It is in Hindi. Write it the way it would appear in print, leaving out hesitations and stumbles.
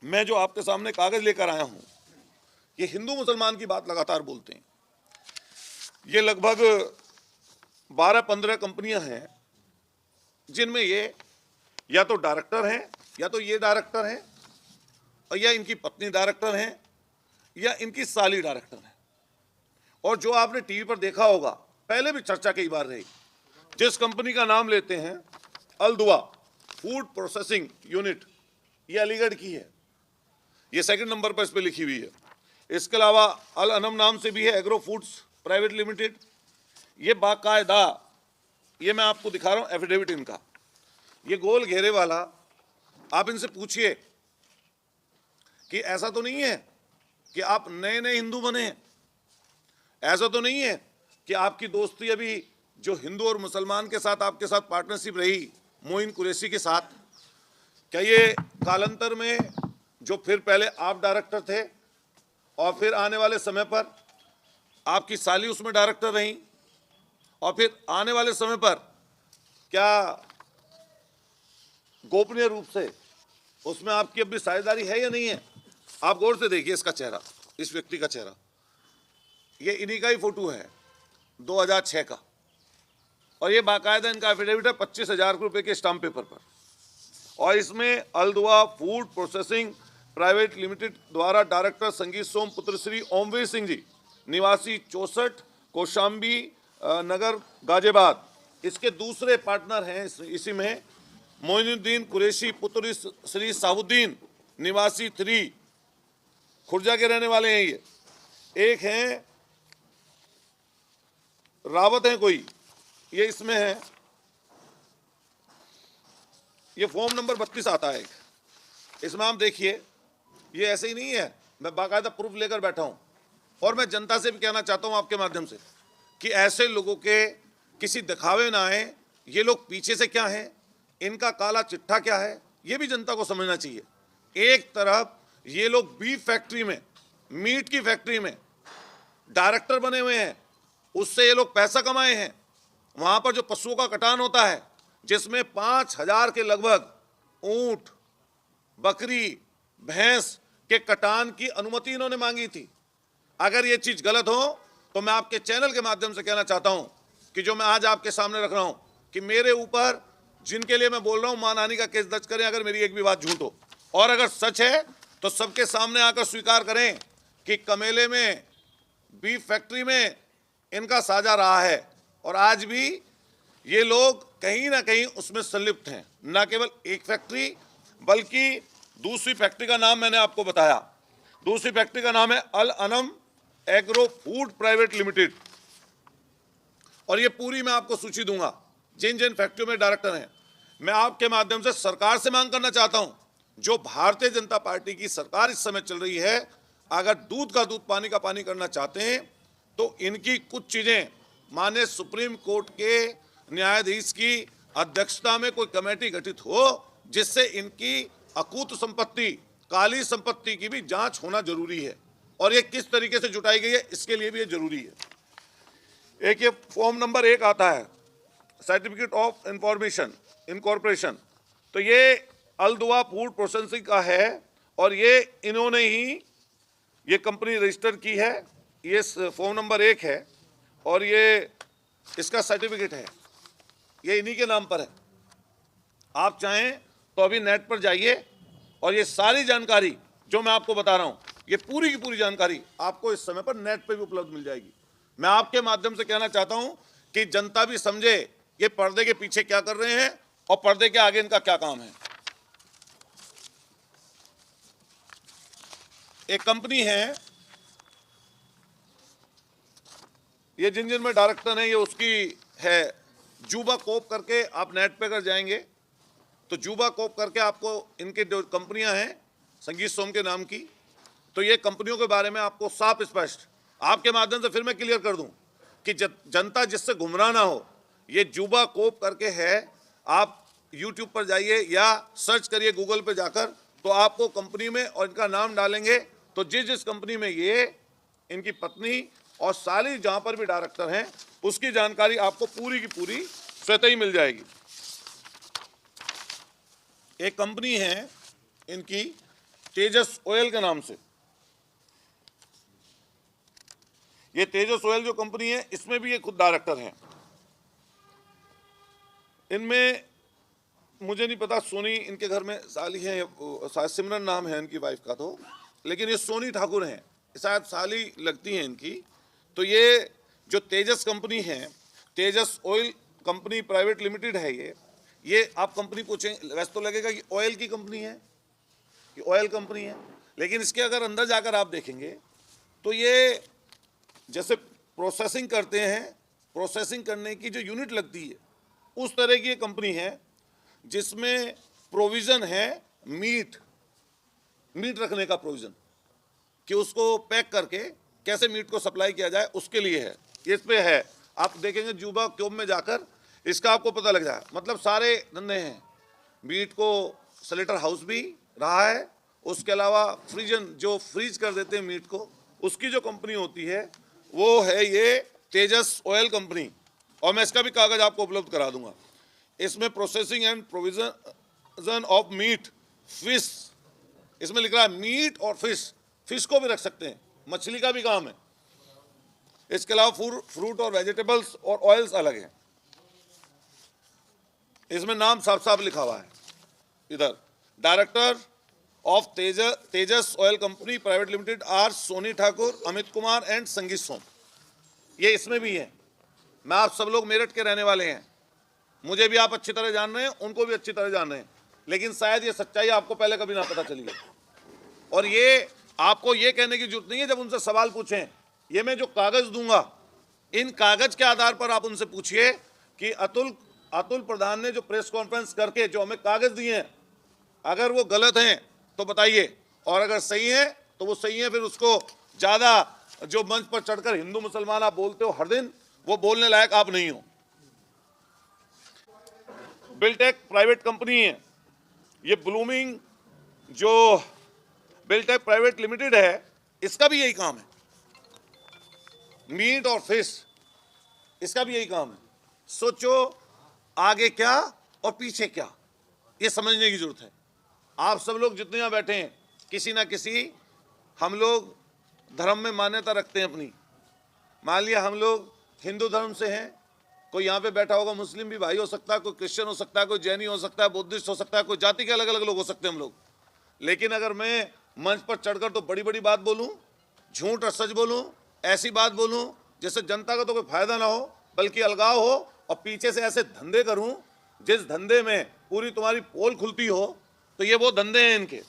मैं जो आपके सामने कागज लेकर आया हूं, ये हिंदू मुसलमान की बात लगातार बोलते हैं। ये लगभग 12-15 कंपनियां हैं जिनमें ये या तो डायरेक्टर हैं, या तो ये डायरेक्टर हैं, और या इनकी पत्नी डायरेक्टर हैं, या इनकी साली डायरेक्टर है। और जो आपने टीवी पर देखा होगा, पहले भी चर्चा कई बार रही, जिस कंपनी का नाम लेते हैं अल दुआ फूड प्रोसेसिंग यूनिट, ये अलीगढ़ की है, ये सेकंड नंबर पर इस पर लिखी हुई है। इसके अलावा अल अनम नाम से भी है एग्रो फूड्स प्राइवेट लिमिटेड। ये बाकायदा, ये मैं आपको दिखा रहा हूं एफिडेविट इनका, ये गोल घेरे वाला। आप इनसे पूछिए कि ऐसा तो नहीं है कि आप नए नए हिंदू बने हैं, ऐसा तो नहीं है कि आपकी दोस्ती अभी जो हिंदू और मुसलमान के साथ आपके साथ पार्टनरशिप रही मोइन कुरैशी के साथ, क्या ये कालांतर में जो फिर पहले आप डायरेक्टर थे और फिर आने वाले समय पर आपकी साली उसमें डायरेक्टर रहीं, और फिर आने वाले समय पर क्या गोपनीय रूप से उसमें आपकी अब भी साझेदारी है या नहीं है? आप गौर से देखिए इसका चेहरा, इस व्यक्ति का चेहरा, ये इन्हीं का ही फोटो है 2006 का, और ये बाकायदा इनका एफिडेविट है 25,000 रुपये के स्टाम्प पेपर पर। और इसमें अल दुआ फूड प्रोसेसिंग प्राइवेट लिमिटेड द्वारा डायरेक्टर संगीत सोम पुत्र श्री ओमवीर सिंह जी, निवासी 64 कौशाम्बी नगर गाजियाबाद, इसके दूसरे पार्टनर हैं इसी में मोइनुद्दीन कुरैशी पुत्र श्री साहुद्दीन, निवासी 3 खुर्जा के रहने वाले हैं। ये एक हैं रावत हैं कोई, ये इसमें है, ये फॉर्म नंबर 32 आता है। इसमें आप देखिए, ये ऐसे ही नहीं है, मैं बाकायदा प्रूफ लेकर बैठा हूं। और मैं जनता से भी कहना चाहता हूं आपके माध्यम से कि ऐसे लोगों के किसी दिखावे ना आए, ये लोग पीछे से क्या हैं, इनका काला चिट्ठा क्या है, ये भी जनता को समझना चाहिए। एक तरफ ये लोग बीफ फैक्ट्री में, मीट की फैक्ट्री में डायरेक्टर बने हुए हैं, उससे ये लोग पैसा कमाए हैं। वहां पर जो पशुओं का कटान होता है, जिसमें 5,000 के लगभग ऊंट, बकरी, भैंस के कटान की अनुमति इन्होंने मांगी थी। अगर ये चीज गलत हो तो मैं आपके चैनल के माध्यम से कहना चाहता हूं कि जो मैं आज आपके सामने रख रहा हूं कि मेरे ऊपर जिनके लिए मैं बोल रहा हूं मानहानि का केस दर्ज करें, अगर मेरी एक भी बात झूठ हो। और अगर सच है तो सबके सामने आकर स्वीकार करें कि कमेले में, बीफ फैक्ट्री में इनका साझा रहा है, और आज भी ये लोग कहीं ना कहीं उसमें संलिप्त हैं। न केवल एक फैक्ट्री, बल्कि दूसरी फैक्ट्री का नाम मैंने आपको बताया, दूसरी फैक्ट्री का नाम है Al Anam agro food private limited. और ये पूरी मैं आपको सूची दूंगा जिन जिन फैक्ट्रियों में डायरेक्टर हैं। मैं आपके माध्यम से सरकार से मांग करना चाहता हूं, जो भारतीय जनता पार्टी की सरकार इस समय चल रही है, अगर दूध का दूध पानी का पानी करना चाहते हैं तो इनकी कुछ चीजें माननीय सुप्रीम कोर्ट के न्यायाधीश की अध्यक्षता में कोई कमेटी गठित हो, जिससे इनकी अकूत संपत्ति, काली संपत्ति की भी जांच होना जरूरी है। और ये किस तरीके से जुटाई गई है, इसके लिए भी ये जरूरी है। एक ये फॉर्म नंबर 1 आता है, सर्टिफिकेट ऑफ इंफॉर्मेशन इनकॉर्पोरेशन, तो ये अल दुआ फूड प्रोसेसिंग का है, और ये इन्होंने ही ये कंपनी रजिस्टर की है। ये फॉर्म नंबर 1 है, और ये इसका सर्टिफिकेट है, ये इन्हीं के नाम पर है। आप चाहें तो अभी नेट पर जाइए, और ये सारी जानकारी जो मैं आपको बता रहा हूं, ये पूरी की पूरी जानकारी आपको इस समय पर नेट पर भी उपलब्ध मिल जाएगी। मैं आपके माध्यम से कहना चाहता हूं कि जनता भी समझे ये पर्दे के पीछे क्या कर रहे हैं और पर्दे के आगे इनका क्या काम है। एक कंपनी है, ये जिन जिन में डायरेक्टर है, ये उसकी है जुबा कोप करके। आप नेट पे अगर जाएंगे तो जुबा कोप करके आपको इनके जो कंपनियां हैं संगीत सोम के नाम की, तो ये कंपनियों के बारे में आपको साफ स्पष्ट आपके माध्यम से फिर मैं क्लियर कर दूं कि जनता जिससे गुमराह ना हो, ये जुबा कोप करके है। आप यूट्यूब पर जाइए या सर्च करिए गूगल पे जाकर, तो आपको कंपनी में और इनका नाम डालेंगे तो जिस जिस कंपनी में ये, इनकी पत्नी और साली जहां पर भी डायरेक्टर हैं, उसकी जानकारी आपको पूरी की पूरी स्वतः ही मिल जाएगी। एक कंपनी है इनकी तेजस ऑयल के नाम से। ये तेजस ऑयल जो कंपनी है, इसमें भी ये खुद डायरेक्टर हैं। इनमें मुझे नहीं पता, सोनी इनके घर में साली है, शायद सिमरन नाम है इनकी वाइफ का, तो लेकिन ये सोनी ठाकुर हैं, शायद साली लगती हैं इनकी। तो ये जो तेजस कंपनी है, तेजस ऑयल कंपनी प्राइवेट लिमिटेड है, ये आप कंपनी पूछें, वैसे तो लगेगा कि ऑयल की कंपनी है, कि ऑयल कंपनी है, लेकिन इसके अगर अंदर जाकर आप देखेंगे तो ये जैसे प्रोसेसिंग करते हैं, प्रोसेसिंग करने की जो यूनिट लगती है, उस तरह की ये कंपनी है, जिसमें प्रोविज़न है मीट रखने का प्रोविज़न, कि उसको पैक करके कैसे मीट को सप्लाई किया जाए, उसके लिए है। ये इस पे है, आप देखेंगे जुबा क्यूब में जाकर इसका आपको पता लग जाए। मतलब सारे धंधे हैं, मीट को स्लेटर हाउस भी रहा है, उसके अलावा फ्रीजन जो फ्रीज कर देते हैं मीट को, उसकी जो कंपनी होती है वो है ये तेजस ऑयल कंपनी। और मैं इसका भी कागज़ आपको उपलब्ध करा दूंगा। इसमें processing and provision of meat, fish, इसमें लिख रहा है मीट और फिश को भी रख सकते हैं, मछली का भी काम है। इसके अलावा फ्रूट और वेजिटेबल्स और ऑयल्स अलग हैं। इसमें नाम साफ साफ लिखा हुआ है इधर, director of Tejas oil company private limited R Soni Thakur, Amit Kumar and Sangeet Som. ये इसमें भी है। मैं आप सब लोग मेरठ के रहने वाले हैं, मुझे भी आप अच्छी तरह जान रहे हैं, उनको भी अच्छी तरह जान रहे हैं, लेकिन शायद ये सच्चाई आपको पहले कभी ना पता चली है। और ये आपको ये कहने की जरूरत नहीं है जब उनसे सवाल पूछें, ये मैं जो कागज दूंगा, इन कागज के आधार पर आप उनसे पूछिए कि अतुल प्रधान ने जो प्रेस कॉन्फ्रेंस करके जो हमें कागज दिए हैं, अगर वो गलत हैं तो बताइए, और अगर सही है तो वो सही है। फिर उसको ज्यादा जो मंच पर चढ़कर हिंदू मुसलमान आप बोलते हो हर दिन, वो बोलने लायक आप नहीं हो। बिल्टेक प्राइवेट कंपनी है, ये ब्लूमिंग जो बिल्टेक प्राइवेट लिमिटेड है, इसका भी यही काम है, मीट और फिश, इसका भी यही काम है। सोचो आगे क्या और पीछे क्या, ये समझने की जरूरत है। आप सब लोग जितने यहाँ बैठे हैं, किसी ना किसी हम लोग धर्म में मान्यता रखते हैं अपनी। मान लिया हम लोग हिंदू धर्म से हैं, कोई यहाँ पे बैठा होगा मुस्लिम भी भाई हो सकता है, कोई क्रिश्चियन हो सकता है, कोई जैनी हो सकता है, बुद्धिस्ट हो सकता है, कोई जाति के अलग अलग लोग हो सकते हैं हम लोग। लेकिन अगर मैं मंच पर चढ़कर तो बड़ी बड़ी बात बोलूं, झूठ और सच बोलूं, ऐसी बात बोलूं जिससे जनता का तो कोई फायदा ना हो बल्कि अलगाव हो, और पीछे से ऐसे धंधे करूं जिस धंधे में पूरी तुम्हारी पोल खुलती हो, तो ये वो धंधे हैं इनके।